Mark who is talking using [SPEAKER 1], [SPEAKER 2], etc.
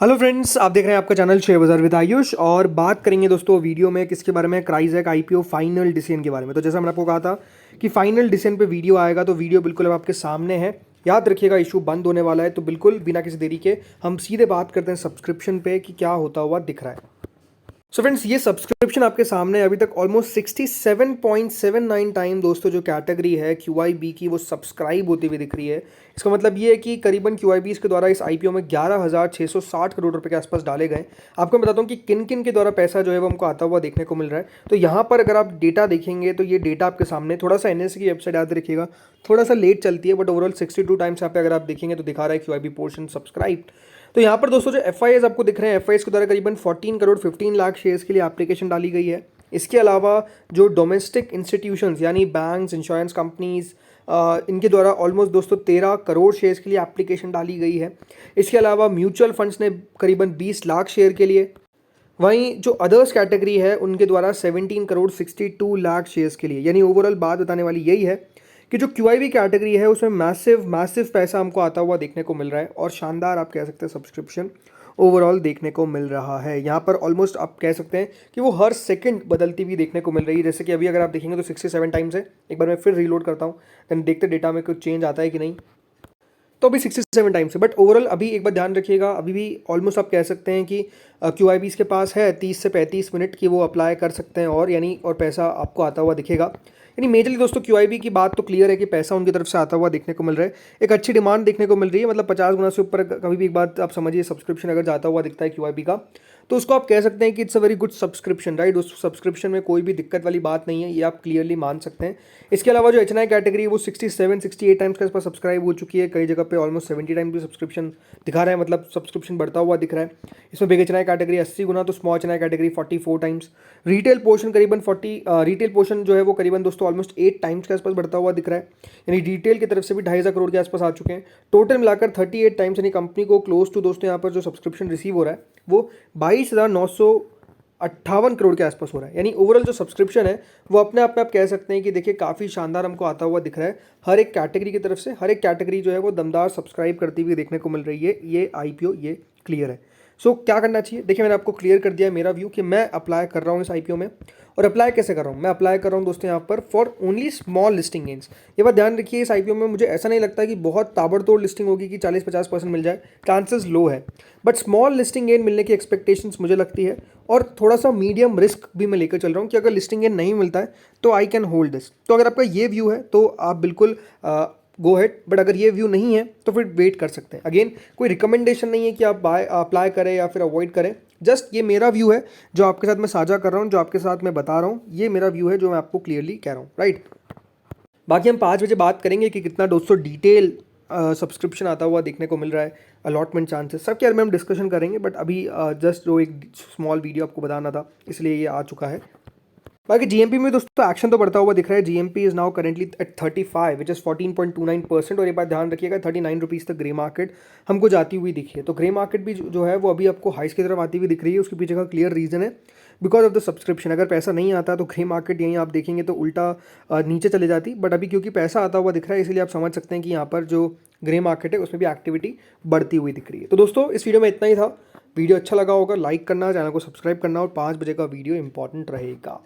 [SPEAKER 1] Hello friends, आप देख रहे हैं आपका चैनल शेयर बाजार विद आयुष। और बात करेंगे दोस्तों वीडियो में किसके बारे में, क्राइजेक आईपीओ फाइनल डिसीजन के बारे में। तो जैसा मैंने आपको कहा था कि फाइनल डिसीजन पे वीडियो आएगा, तो वीडियो बिल्कुल अब आपके सामने है। याद रखिएगा, इशू बंद होने वाला है, तो बिल्कुल बिना किसी देरी के हम सीधे बात करते हैं सब्सक्रिप्शन पे कि क्या होता हुआ दिख रहा है। सो फ्रेंड्स, ये सब्सक्रिप्शन आपके सामने अभी तक ऑलमोस्ट 67.79 टाइम दोस्तों जो कैटेगरी है QIB की वो सब्सक्राइब होती हुई दिख रही है। इसका मतलब ये है कि करीबन QIBs के द्वारा इस IPO में 11,660 करोड़ रुपए के आसपास डाले गए। आपको मैं बताता हूँ कि किन किन के द्वारा पैसा जो है वो हमको आता हुआ देखने को मिल रहा है। तो यहाँ पर अगर आप डेटा देखेंगे तो ये डेटा आपके सामने, थोड़ा सा NSE की वेबसाइट याद रखिएगा, थोड़ा सा लेट चलती है, बट ओवरऑल 62 टाइम्स यहाँ पे अगर आप देखेंगे तो दिखा रहा है QIB पोर्शन सब्सक्राइब। तो यहाँ पर दोस्तों जो FIs आपको दिख रहे हैं, FIs के द्वारा करीबन 14 करोड़ 15 लाख शेयर्स के लिए एप्लीकेशन डाली गई है। इसके अलावा जो डोमेस्टिक इंस्टीट्यूशंस यानी बैंक्स, इंश्योरेंस कंपनीज, इनके द्वारा ऑलमोस्ट दोस्तों 13 करोड़ शेयर्स के लिए एप्लीकेशन डाली गई है। इसके अलावा म्यूचुअल फंड्स ने करीबन 20 लाख शेयर के लिए, वहीं जो अदर्स कैटेगरी है उनके द्वारा 17 करोड़ 62 लाख शेयर्स के लिए। यानी ओवरऑल बात बताने वाली यही है कि जो QIB कैटेगरी है उसमें मैसिव पैसा हमको आता हुआ देखने को मिल रहा है, और शानदार आप कह सकते हैं सब्सक्रिप्शन ओवरऑल देखने को मिल रहा है। यहाँ पर ऑलमोस्ट आप कह सकते हैं कि वो हर सेकंड बदलती हुई देखने को मिल रही है। जैसे कि अभी अगर आप देखेंगे तो 67 टाइम्स है। एक बार मैं फिर रीलोड करता हूँ, देन देखते डेटा में कुछ चेंज आता है कि नहीं। तो अभी 67 टाइम्स है, बट ओवरऑल अभी एक बार ध्यान रखिएगा, अभी भी ऑलमोस्ट आप कह सकते हैं कि QIBs के पास है 30 से 35 मिनट की वो अप्लाई कर सकते हैं, और पैसा आपको आता हुआ दिखेगा। यानी मेजरली दोस्तों QIB की बात तो क्लियर है कि पैसा उनकी तरफ से आता हुआ देखने को मिल रहा है। एक अच्छी डिमांड देखने को मिल रही है, मतलब 50 गुना से ऊपर कभी भी एक बात आप समझिए, सब्सक्रिप्शन अगर जाता हुआ दिखता है QIB का, तो उसको आप कह सकते हैं कि it's a very good subscription, right. उस सब्सक्रिप्शन में कोई भी दिक्कत वाली बात नहीं है, ये आप क्लियरली मान सकते हैं। इसके अलावा जो HNI कैटेगरी है वो 67-68 टाइम्स के आसपास सब्सक्राइब हो चुकी है। कई जगह पे ऑलमोस्ट 70 टाइम्स भी सब्सक्रिप्शन दिखा रहा है, मतलब सब्सक्रिप्शन बढ़ता हुआ दिख रहा है। इसमें बिग HNI कैटेगरी 80 गुना, तो small HNI category 44 times. Retail portion करीबन 40, रिटेल पोर्शन जो है वो करीबन दोस्तों ऑलमोस्ट 8 टाइम्स के आसपास बढ़ता हुआ दिख रहा है। यानी रिटेल की तरफ से भी 2,500 करोड़ के आसपास आ चुके हैं। टोटल मिलाकर 38 टाइम्स, यानी कंपनी को क्लोज टू दोस्तों यहाँ पर जो सब्सक्रिप्शन रिसीव हो रहा है वो 22,958 करोड़ के आसपास हो रहा है। यानी ओवरऑल जो सब्सक्रिप्शन है वो अपने आप में आप कह सकते हैं कि देखिए काफ़ी शानदार हमको आता हुआ दिख रहा है। हर एक कैटेगरी की तरफ से हर एक कैटेगरी जो है वो दमदार सब्सक्राइब करती हुई देखने को मिल रही है। ये IPO ये क्लियर है। सो क्या करना चाहिए, देखिए मैंने आपको क्लियर कर दिया है मेरा व्यू कि मैं अप्लाई कर रहा हूँ इस IPO में। और अप्लाई कैसे कर रहा हूँ, मैं अप्लाई कर रहा हूँ दोस्तों यहाँ पर for only small listing gains. ये बात ध्यान रखिए, इस IPO में मुझे ऐसा नहीं लगता कि बहुत ताबड़तोड़ लिस्टिंग होगी कि 40-50% मिल जाए, चांसेस लो है। बट स्मॉल लिस्टिंग गेन मिलने की एक्सपेक्टेशंस मुझे लगती है, और थोड़ा सा मीडियम रिस्क भी मैं लेकर चल रहा हूँ कि अगर लिस्टिंग गेन नहीं मिलता है तो आई कैन होल्ड दिस। तो अगर आपका ये व्यू है तो आप बिल्कुल गो हेड, बट अगर ये व्यू नहीं है तो फिर वेट कर सकते हैं। अगेन कोई रिकमेंडेशन नहीं है कि आप अप्लाई करें या फिर अवॉइड करें, जस्ट ये मेरा व्यू है जो आपके साथ मैं साझा कर रहा हूँ, जो आपके साथ मैं बता रहा हूँ, ये मेरा व्यू है जो मैं आपको क्लियरली कह रहा हूँ, राइट। बाकी हम 5 बजे बात करेंगे कि कितना दोस्तों डिटेल सब्सक्रिप्शन आता हुआ देखने को मिल रहा है, अलॉटमेंट चांसेस सब के बारे में हम डिस्कशन करेंगे। बट अभी जस्ट जो एक स्मॉल वीडियो आपको बताना था इसलिए ये आ चुका है। बाकी GMP में दोस्तों एक्शन तो बढ़ता हुआ दिख रहा है। GMP is now currently eight 35 which is 14.29%। और ये बात ध्यान रखिएगा 39 रुपीज़ तक ग्रे मार्केट हमको जाती हुई दिखी है। तो ग्रे मार्केट भी जो है वो अभी आपको हाइस की तरफ आती हुई दिख रही है। उसके पीछे का क्लियर रीज़न है बिकॉज ऑफ द सब्सक्रिप्शन। अगर पैसा नहीं आता तो ग्रे मार्केट यहीं आप देखेंगे तो उल्टा नीचे चले जाती, बट अभी क्योंकि पैसा आता हुआ दिख रहा है इसलिए आप समझ सकते हैं कि यहाँ पर जो ग्रे मार्केट है उसमें भी एक्टिविटी बढ़ती हुई दिख रही है। तो दोस्तों इस वीडियो में इतना ही था। वीडियो अच्छा लगा होगा लाइक करना, चैनल को सब्सक्राइब करना, और 5 बजे का वीडियो इंपॉर्टेंट रहेगा।